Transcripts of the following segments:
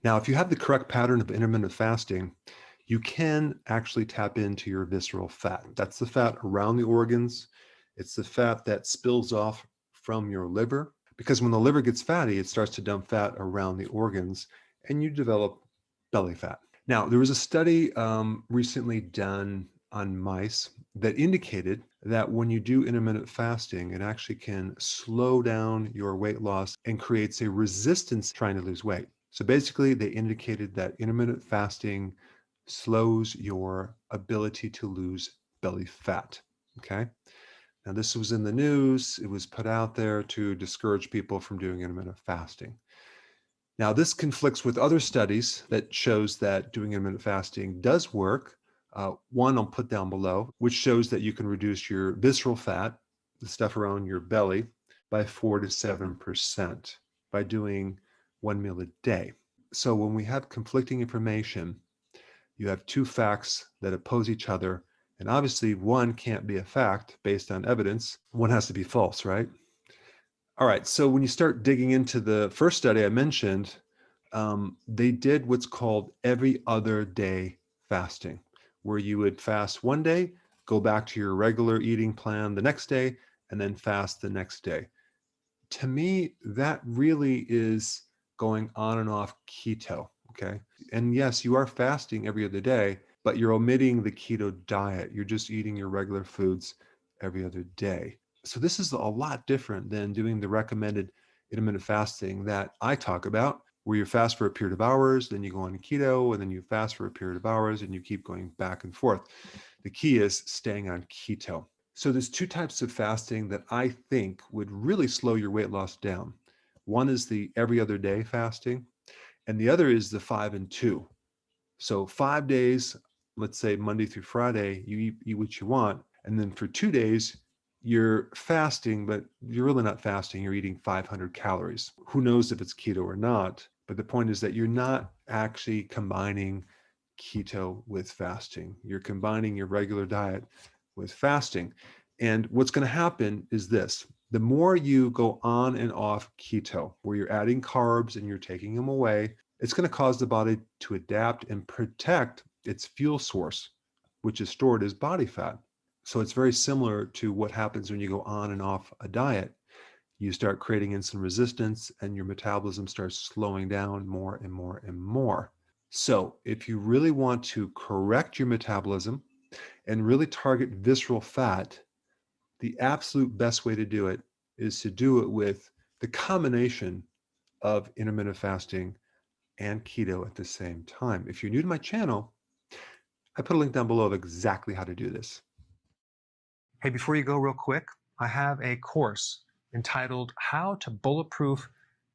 Now, if you have the correct pattern of intermittent fasting, you can actually tap into your visceral fat. That's the fat around the organs. It's the fat that spills off from your liver, because when the liver gets fatty, it starts to dump fat around the organs and you develop belly fat. Now, there was a study recently done on mice that indicated that when you do intermittent fasting, it actually can slow down your weight loss and creates a resistance trying to lose weight. So basically, they indicated that intermittent fasting slows your ability to lose belly fat. Okay. Now, this was in the news. It was put out there to discourage people from doing intermittent fasting. Now, this conflicts with other studies that shows that doing intermittent fasting does work. One I'll put down below, which shows that you can reduce your visceral fat, the stuff around your belly, by 4 to 7% by doing one meal a day. So when we have conflicting information, you have two facts that oppose each other. And obviously, one can't be a fact based on evidence. One has to be false, right? All right. So when you start digging into the first study I mentioned, they did what's called every other day fasting, where you would fast one day, go back to your regular eating plan the next day, and then fast the next day. To me, that really is going on and off keto. Okay. And yes, you are fasting every other day, but you're omitting the keto diet. You're just eating your regular foods every other day. So this is a lot different than doing the recommended intermittent fasting that I talk about, where you fast for a period of hours, then you go on keto, and then you fast for a period of hours, and you keep going back and forth. The key is staying on keto. So there's two types of fasting that I think would really slow your weight loss down. One is the every other day fasting, and the other is the 5 and 2. So 5 days, let's say Monday through Friday, you eat what you want. And then for 2 days, you're fasting, but you're really not fasting. You're eating 500 calories. Who knows if it's keto or not? But the point is that you're not actually combining keto with fasting. You're combining your regular diet with fasting. And what's going to happen is this: the more you go on and off keto, where you're adding carbs and you're taking them away, it's going to cause the body to adapt and protect its fuel source, which is stored as body fat. So it's very similar to what happens when you go on and off a diet. You start creating insulin resistance and your metabolism starts slowing down more and more and more. So if you really want to correct your metabolism and really target visceral fat, the absolute best way to do it is to do it with the combination of intermittent fasting and keto at the same time. If you're new to my channel, I put a link down below of exactly how to do this. Hey, before you go, real quick, I have a course entitled How to Bulletproof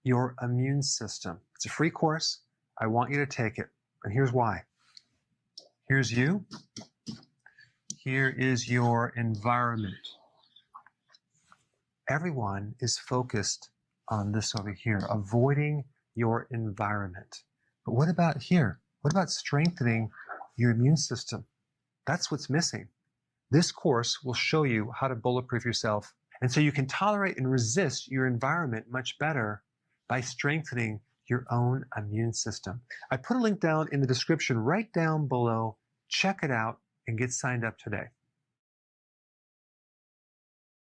Your Immune System. It's a free course. I want you to take it. And here's why. Here's you. Here is your environment. Everyone is focused on this over here, avoiding your environment. But what about here? What about strengthening your immune system? That's what's missing. This course will show you how to bulletproof yourself. And so you can tolerate and resist your environment much better by strengthening your own immune system. I put a link down in the description right down below. Check it out and get signed up today.